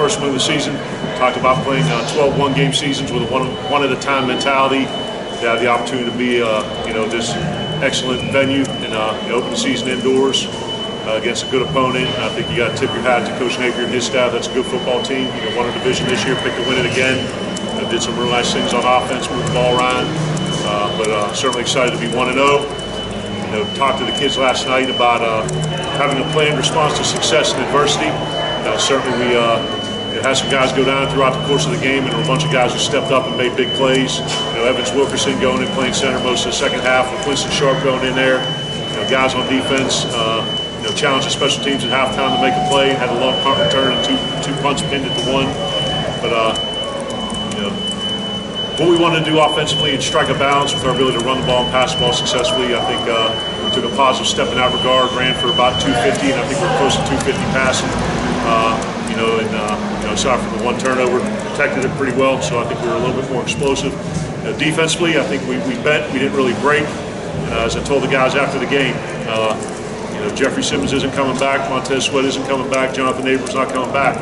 first win of the season. Talked about playing 12 one-game seasons with a one-at-a-time mentality. To have the opportunity to be, this excellent venue and open the season indoors against a good opponent. I think you got to tip your hat to Coach Napier and his staff. That's a good football team. Won a division this year, picked to win it again. Did some real nice things on offense, moved the ball around. But certainly excited to be 1-0. Talked to the kids last night about having a planned response to success and adversity. Certainly we had some guys go down throughout the course of the game, and there were a bunch of guys who stepped up and made big plays. Evans Wilkerson going in playing center most of the second half, with Winston Sharp going in there. Guys on defense, challenged the special teams at halftime to make a play. Had a long punt return and two punts pinned at the one. But what we wanted to do offensively and strike a balance with our ability to run the ball and pass the ball successfully. I think we took a positive step in that regard, ran for about 250, and I think we're close to 250 passing. Aside from the one turnover, protected it pretty well, so I think we were a little bit more explosive. Defensively, I think we bent, we didn't really break. As I told the guys after the game, Jeffrey Simmons isn't coming back, Montez Sweat isn't coming back, Jonathan Abrams not coming back.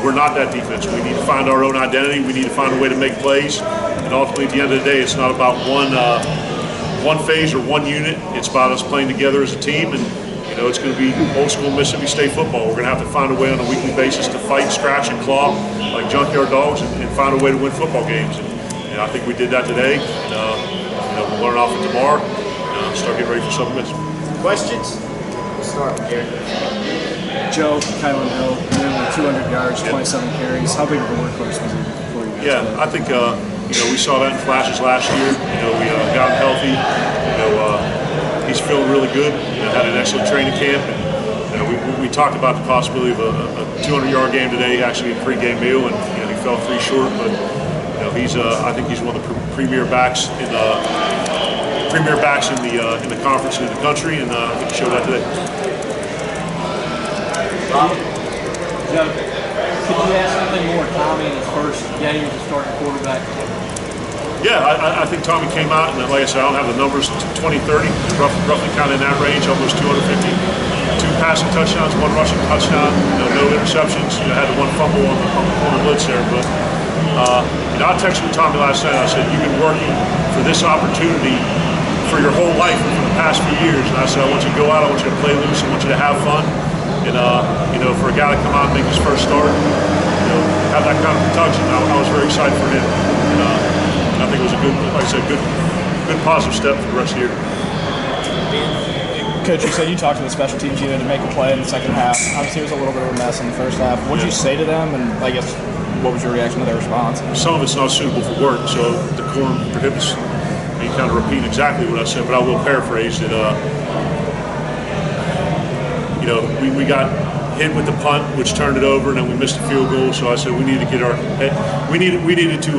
We're not that defense. We need to find our own identity. We need to find a way to make plays. And ultimately, at the end of the day, it's not about one phase or one unit. It's about us playing together as a team. And it's going to be old school Mississippi State football. We're going to have to find a way on a weekly basis to fight, scratch, and claw like junkyard dogs, and find a way to win football games. And I think we did that today. We'll learn off it tomorrow. Start getting ready for Southern Miss. Questions? We'll start with Gary. Joe, Kylan Hill, nearly 200 yards, 27 carries. How big of a workhorse was he for you guys? Yeah, I think we saw that in flashes last year. We got him healthy. He's feeling really good. Had an excellent training camp, and we talked about the possibility of a 200-yard game today, actually a pre-game meal, and he fell 3 short. But I think he's one of the premier backs in the conference and in the country, and I think he showed that today. Joe, could you ask something more Tommy in his first game as a starting quarterback? Yeah, I think Tommy came out, and like I said, I don't have the numbers, 20, 30, roughly kind of in that range, almost 250. 2 passing touchdowns, 1 rushing touchdown, no interceptions. Had the 1 fumble on the corner blitz there. But I texted with Tommy last night. I said, you've been working for this opportunity for your whole life and for the past few years. And I said, I want you to go out, I want you to play loose, I want you to have fun. And for a guy to come out and make his first start, have that kind of production, I was very excited for him. And I think it was a good, like I said, good positive step for the rest of the year. Coach, you said you talked to the special teams unit to make a play in the second half. Obviously, it was a little bit of a mess in the first half. What did you say to them, and I guess what was your reaction to their response? Some of it's not suitable for work, so the quorum prohibits me kind of repeating exactly what I said, but I will paraphrase that. We got hit with the punt, which turned it over, and then we missed a field goal. So I said we needed to get we needed to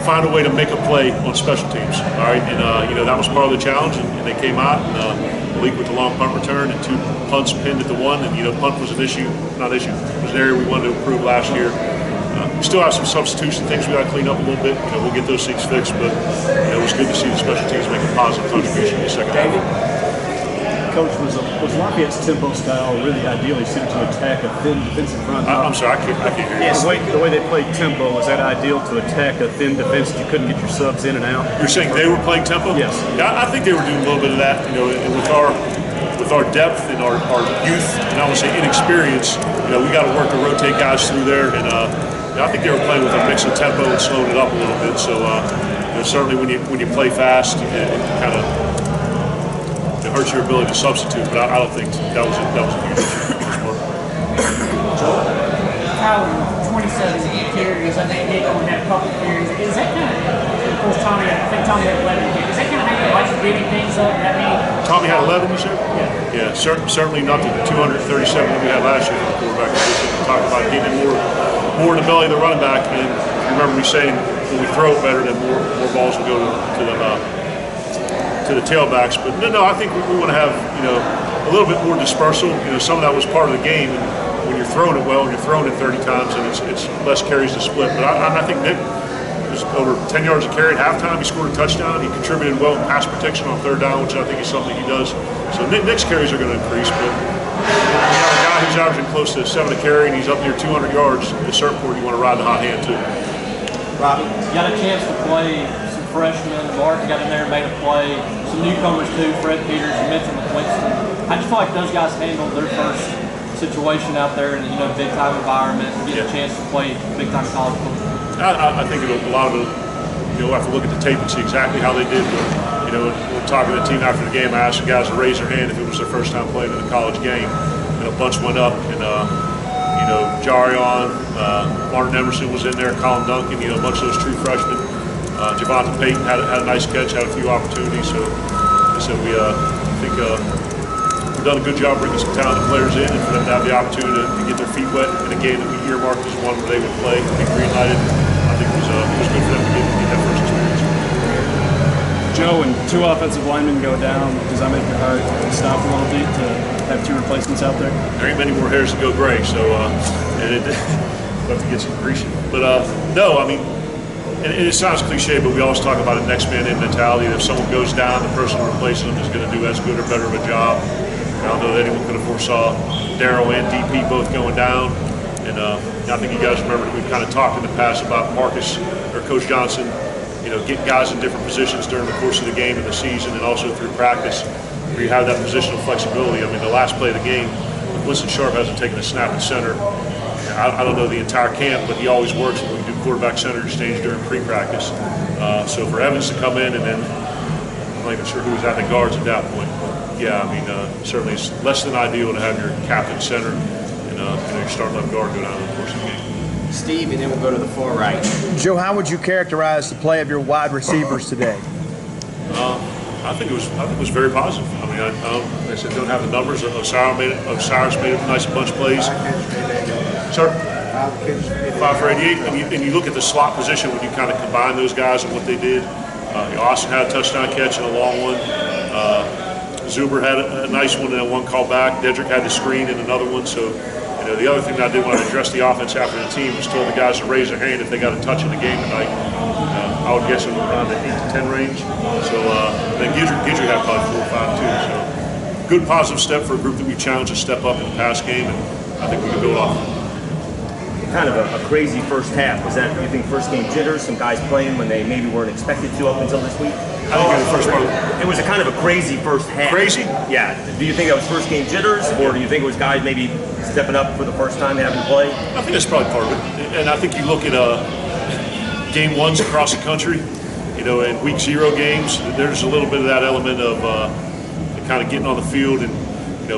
find a way to make a play on special teams. All right, and that was part of the challenge, and they came out and Malik with the long punt return and 2 punts pinned at the 1. And punt was an issue, not issue. It was an area we wanted to improve last year. We still have some substitution things we got to clean up a little bit. We'll get those things fixed, but it was good to see the special teams make a positive contribution in the second half. Coach, was Lafayette's tempo style really ideally suited to attack a thin defensive front? I'm sorry, I can't hear you. Yes. The way they played tempo, was that ideal to attack a thin defense that you couldn't get your subs in and out? You're saying they were playing tempo? Yes. Yeah, I think they were doing a little bit of that. And with our depth and our youth, and I would say inexperience, we got to work to rotate guys through there. And I think they were playing with a mix of tempo and slowing it up a little bit. So certainly when you play fast, it kind of hurts your ability to substitute, but I don't think that was a huge issue. Kyle, 27 carries. I think Nick only had a couple carries. Is that kind of course, Tommy had 11 carries. Is that kind of how you like giving things up? Tommy had 11, you said? Yeah. Yeah, certainly not the 237 that we had last year for the quarterback position. We talked about getting more in the belly of the running back, and remember me saying when we throw it better, then more balls will go to the tailbacks. But no, I think we want to have a little bit more dispersal. Some of that was part of the game, and when you're throwing it well and you're throwing it 30 times, and it's less carries to split. But I think Nick was over 10 yards a carry at halftime. He scored a touchdown. He contributed well in pass protection on 3rd down, which I think is something he does. So Nick's carries are going to increase, but you have a guy who's averaging close to 7 a carry and he's up near 200 yards, at a certain point you want to ride the hot hand too. Robbie, you got a chance to play some freshmen. Martin got in there and made a play. Some newcomers too, Fred Peters, you mentioned Winston. How do you feel like those guys handled their first situation out there in a big time environment and get a chance to play big time college football? I think a lot of it, we'll have to look at the tape and see exactly how they did. But, when talking to the team after the game, I asked the guys to raise their hand if it was their first time playing in a college game, and a bunch went up. And Jarion, Martin Emerson was in there, Colin Duncan, a bunch of those true freshmen. Javonte Payton had a nice catch, had a few opportunities. So we think we've done a good job bringing some talented players in, and for them to have the opportunity to get their feet wet in a game that we earmarked as one where they would play and be green-lighted, I think it was good for them to get that first experience. Joe, when 2 offensive linemen go down, does that make your heart stop a little bit to have 2 replacements out there? There ain't many more hairs to go gray, so we'll have to get some greasing. But no, I mean, and it sounds cliche, but we always talk about a next man in mentality. If someone goes down, the person replacing them is going to do as good or better of a job. I don't know that anyone could have foresaw Darryl and DP both going down. And I think you guys remember that we've kind of talked in the past about Marcus or Coach Johnson, getting guys in different positions during the course of the game and the season, and also through practice, where you have that positional flexibility. I mean, the last play of the game, Winston Sharp hasn't taken a snap at center. I don't know the entire camp, but he always works when we do quarterback center exchange during pre-practice. So for Evans to come in, and then I'm not even sure who was at the guards at that point. But yeah, I mean, certainly it's less than ideal to have your captain center and your starting left guard go down in the course of the game. Steve, and then we'll go to the far right. Joe, how would you characterize the play of your wide receivers today? I think it was very positive. I mean, I said don't have the numbers. Cyrus made a nice bunch of plays. Sir? 5 for 88. And you look at the slot position when you kind of combine those guys and what they did. Austin had a touchdown catch and a long one. Zuber had a nice one and then one called back. Dedrick had the screen and another one. So, the other thing that I did when I addressed the offense after the team was told the guys to raise their hand if they got a touch in the game tonight. I would guess it was around the 8 to 10 range. So then Guidry had probably 4 or 5 too. So good positive step for a group that we challenged to step up in the past game, and I think we can build off. Kind of a crazy first half. Was that, you think, first game jitters? Some guys playing when they maybe weren't expected to up until this week? I think in the first part. It was a kind of a crazy first half. Crazy? Yeah. Do you think that was first game jitters, or do you think it was guys maybe stepping up for the first time having to play? I think that's probably part of it. And I think you look at game 1s across the country, in week 0 games, there's a little bit of that element of kind of getting on the field and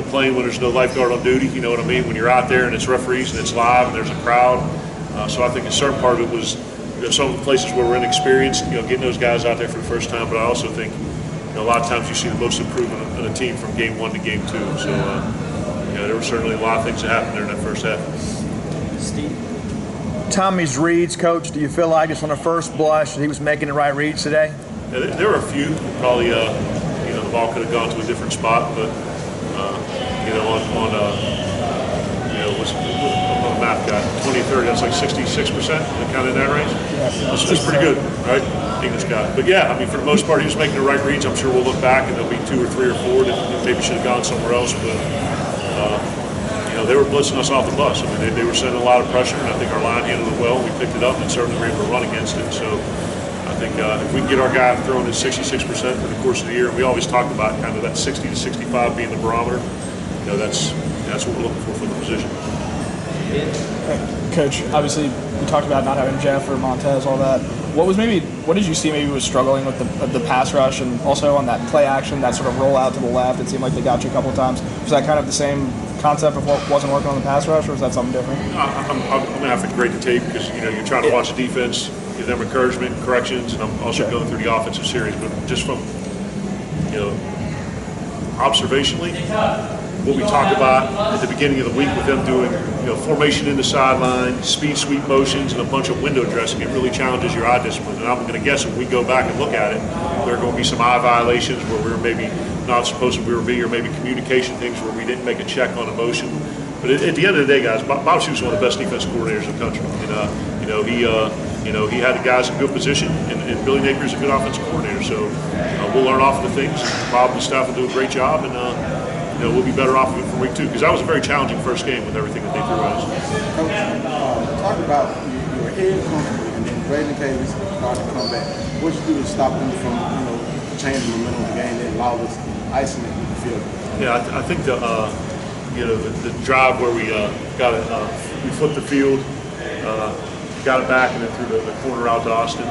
playing when there's no lifeguard on duty, you know what I mean? When you're out there and it's referees and it's live and there's a crowd. So I think a certain part of it was some of the places where we're inexperienced, getting those guys out there for the first time. But I also think a lot of times you see the most improvement in a team from game 1 to game 2. So there were certainly a lot of things that happened there in that first half. Steve? Tommy's reads, Coach, do you feel like just on the first blush that he was making the right reads today? Yeah, there were a few. Probably, the ball could have gone to a different spot, but what's the math guy? 20-30, that's like 66%, kind of in that range. That's pretty good, right? English guy. But yeah, I mean, for the most part, he was making the right reads. I'm sure we'll look back and there'll be 2 or 3 or 4 that maybe should have gone somewhere else, but they were blitzing us off the bus. I mean, they were sending a lot of pressure, and I think our line handled it well. We picked it up, and certainly were able to run against it. So I think if we can get our guy throwing at 66% for the course of the year, and we always talk about kind of that 60 to 65 being the barometer. That's what we're looking for the position. Coach, obviously we talked about not having Jeff or Montez, all that. What did you see maybe was struggling with the pass rush, and also on that play action, that sort of roll out to the left? It seemed like they got you a couple of times. Was that kind of the same concept of what wasn't working on the pass rush, or was that something different? I'm going to have to grade the tape because you're trying to watch the defense, give them encouragement, corrections, and I'm also going through the offensive series. But just from observationally, what we talked about at the beginning of the week with them doing formation in the sideline, speed sweep motions, and a bunch of window dressing, it really challenges your eye discipline. And I'm going to guess if we go back and look at it, there are going to be some eye violations where we were maybe not supposed to be, or maybe communication things where we didn't make a check on a motion. But at the end of the day, guys, Bob Shoes is one of the best defensive coordinators in the country. And he had the guys in good position, and Billy Napier's a good offensive coordinator. So we'll learn off of the things. Bob and the staff will do a great job, and we'll be better off of it for week 2, because that was a very challenging first game with everything that they threw at us. Coach, talk about you were ahead comfortably, and then Braden Cavey started to come back. What you do to stop them from changing the momentum of the game that allowed us to isolate the field? Yeah, I think the drive where we got it, we flipped the field, got it back, and then threw the corner out to Austin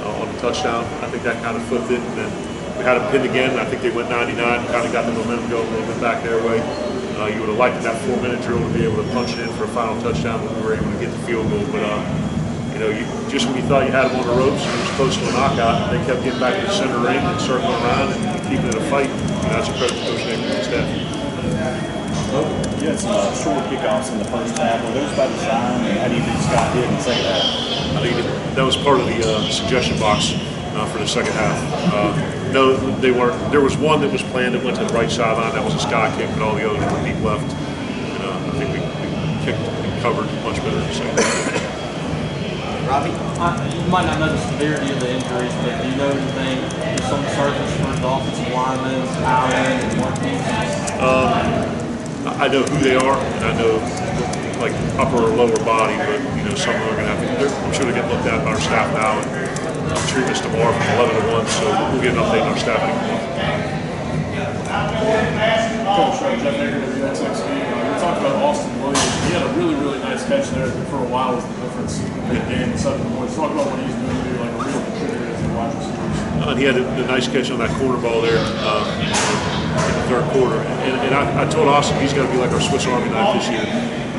on the touchdown. I think that kind of flipped it, and then we had them pinned again. I think they went 99, kind of got the momentum going a little bit back their way. You would have liked in that 4-minute drill to be able to punch it in for a final touchdown when we were able to get the field goal. But just when you thought you had them on the ropes and it was close to a knockout, they kept getting back to the center ring and circling around and keeping it a fight. That's a credit to Coach Nate and his staff. You had some short kickoffs in the first half. Were those by design? How do you think Scott did in the second half? I think that was part of the suggestion box for the second half. No, they weren't. There was one that was planned that went to the right sideline. That was a sky kick, but all the others were deep left. And I think we kicked and covered much better in the second half. Robbie? You might not know the severity of the injuries, but do you know anything just on the surface for the offensive linemen, Allen, and Moorhead? I know who they are, and I know like upper or lower body, but some of them are going to have to. I'm sure they get looked at by our staff now. And treatments tomorrow from 11 to 1, so we'll get an update on our staffing tomorrow. Coach, Jeff Hager, WXXV. We talked about Austin Williams. He had a really, really nice catch there that for a while was the difference in the game. Talk about what he's doing to be like a real contributor as a wide receiver. He had a nice catch on that corner ball there in the third quarter. And I told Austin he's got to be like our Swiss Army knife this year,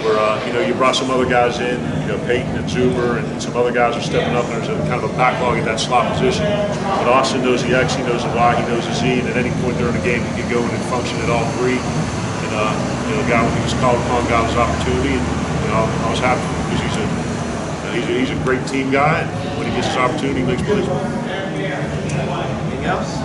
where you brought some other guys in, Peyton and Zuber, and some other guys are stepping up, and there's a kind of a backlog at that slot position. But Austin knows the X, he knows the Y, he knows the Z, and at any point during the game he can go in and function at all three. And the guy when he was called upon got his opportunity, and I was happy because he's a great team guy, and when he gets his opportunity, he makes plays. Anything else?